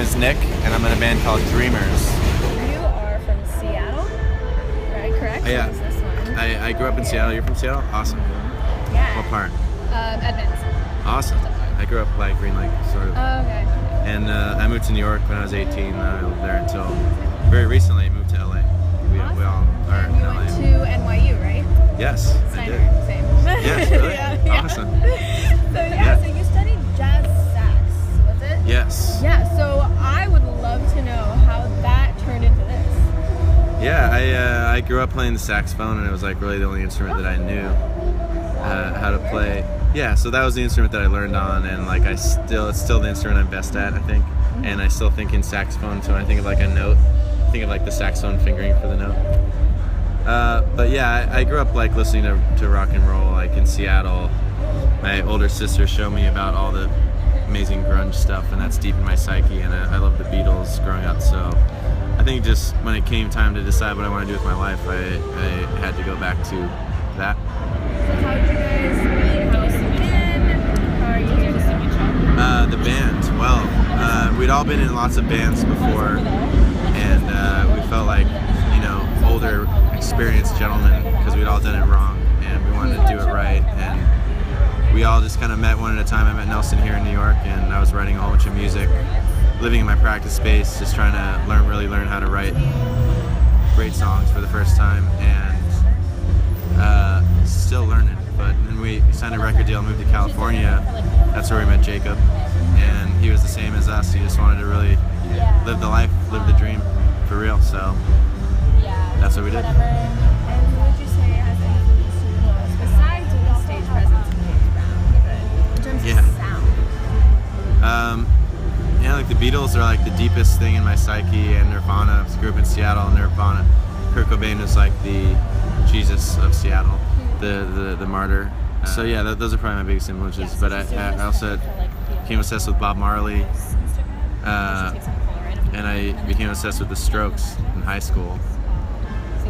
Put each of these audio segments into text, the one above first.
is Nick, and I'm in a band called Dreamers. You are from Seattle, right? Correct? Yeah. Or is this one? I grew up in Seattle. You're from Seattle? Awesome. Yeah. What part? Edmonds. Awesome. I grew up like Green Lake, sort of. Oh, okay. And I moved to New York when I was 18. I lived there until very recently. I moved to LA. We all are And in you LA. went to NYU, right? Yes, I Snyder. did. Same. Yes, really? Yeah. Awesome. So you studied jazz sax, was it? Yes. Yeah, so I would love to know how that turned into this. Yeah, I grew up playing the saxophone, and it was like really the only instrument that I knew how to play. Yeah, so that was the instrument that I learned on, and like it's still the instrument I'm best at, I think. And I still think in saxophone, so when I think of like a note, I think of like the saxophone fingering for the note. But yeah, I grew up like listening to rock and roll, like in Seattle. My older sister showed me about all the amazing grunge stuff, and that's deep in my psyche, and I love the Beatles growing up, so I think just when it came time to decide what I want to do with my life, I had to go back to that. So how did you guys meet? How was it in? How are you here to see each other? The band, well, we'd all been in lots of bands before, and we felt like, older, experienced gentlemen, because we'd all done it wrong, and we wanted to do it right, and we all just kind of met one at a time. I met Nelson here in New York, and I was writing a whole bunch of music, living in my practice space, just trying to really learn how to write great songs for the first time, and still learning. But then we signed a record deal and moved to California. That's where we met Jacob, and he was the same as us. He just wanted to really live the life, live the dream for real, so that's what we did. And who would you say has influenced you the most, besides the stage presence in terms of sound? Like the Beatles are like the deepest thing in my psyche, and Nirvana. I grew up in Seattle, and Nirvana. Kurt Cobain was like the Jesus of Seattle, the martyr. So yeah, those are probably my biggest influences. But I also became obsessed with Bob Marley, and I became obsessed with the Strokes in high school.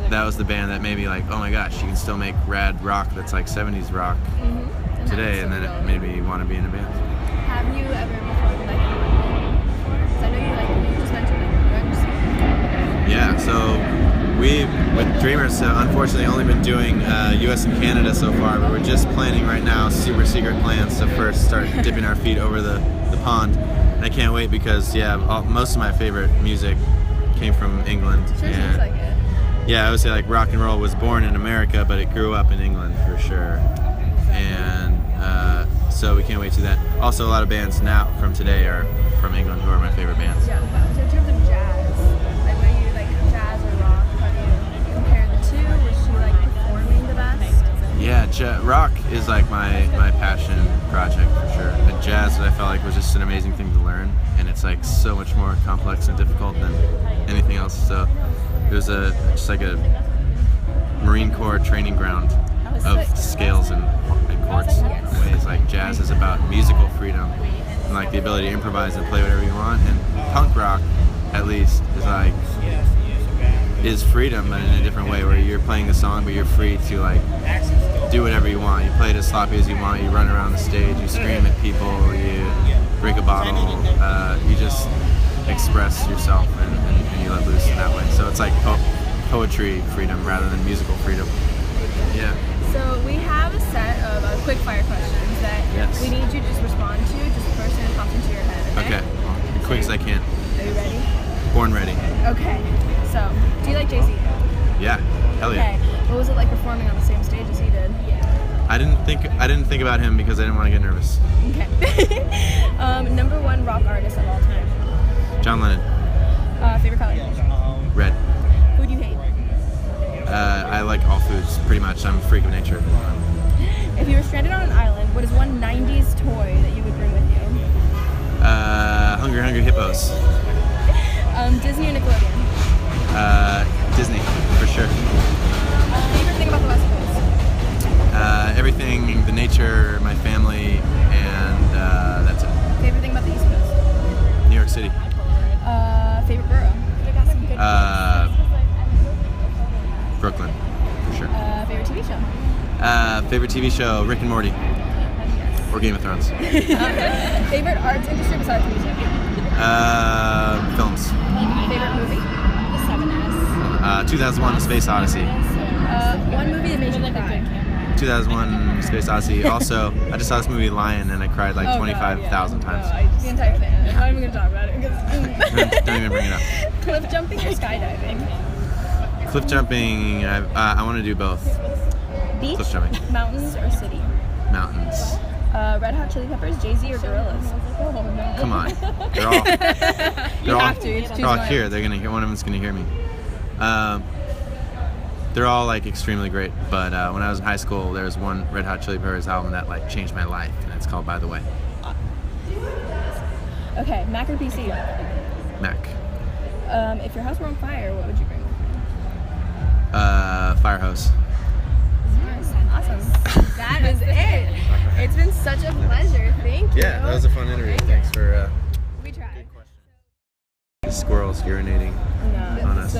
That was the band that made me like, oh my gosh, you can still make rad rock that's like 70s rock today, and then it made me want to be in a band. Have you ever performed like in London before? Because I know you just mentioned like grunge scene. Yeah, so we, with Dreamers, unfortunately only been doing US and Canada so far, but we're just planning right now super secret plans to first start dipping our feet over the pond. And I can't wait because, most of my favorite music came from England. Sure seems like it. Yeah, I would say like rock and roll was born in America, but it grew up in England for sure. And so we can't wait to do that. Also, a lot of bands now from today are from England, who are my favorite bands. Yeah, so in terms of jazz, like where you like jazz or rock, how do you compare the two? Was she like performing the best? Yeah, rock is like my passion project for sure. And jazz, I felt like was just an amazing thing to learn, and it's like so much more complex and difficult than anything else. So it was just like a Marine Corps training ground of scales and chords. In ways like jazz is about musical freedom and like the ability to improvise and play whatever you want. And punk rock, at least, is freedom, but in a different way, where you're playing the song, but you're free to like do whatever you want. You play it as sloppy as you want. You run around the stage. You scream at people. You break a bottle. You just express yourself and you let loose in that way. So it's like poetry freedom rather than musical freedom. Yeah. So we have a set of quick fire questions that we need you to just respond to, just the first thing that pops into your head. Okay. As quick as I can. Are you ready? Born ready. Okay. So, do you like Jay-Z? Yeah. Hell yeah. Okay. What was it like performing on the same stage as he did? I didn't think about him because I didn't want to get nervous. Okay. Number one rock artist of all time. John Lennon. Favorite color? Red. Food you hate? I like all foods, pretty much. I'm a freak of nature. If you were stranded on an island, what is one 90s toy that you would bring with you? Hungry Hippos. Disney or Nickelodeon? Disney, for sure. Favorite thing about the West Coast? Everything, the nature, my family, and that's it. Favorite thing about the East Coast? New York City. Favorite borough? Brooklyn, for sure. Favorite TV show? Favorite TV show, Rick and Morty. Or Game of Thrones. Favorite arts industry besides music? Films. Favorite movie? 2001: A Space Odyssey. One movie that made you cry. 2001: Space Odyssey. Also, I just saw this movie Lion and I cried like 25,000 times. The entire thing. I'm not even gonna talk about it because Don't even bring it up. cliff jumping or skydiving? Cliff jumping. I want to do both. Beach, Cliff jumping. mountains, or city? Mountains. Red Hot Chili Peppers, Jay-Z, or Gorillaz? Come on. They're all. You have to. You have to choose They're all one. here. They're gonna hear. One of them's gonna hear me. They're all like extremely great. But when I was in high school, there was one Red Hot Chili Peppers album that like changed my life, and it's called By the Way. Okay, Mac or PC? Mac. If your house were on fire, what would you bring? Fire hose. Awesome. That is it. It's been such a pleasure. Thank you. Yeah, that was a fun interview. Thanks for. We tried. Squirrels urinating No. on us.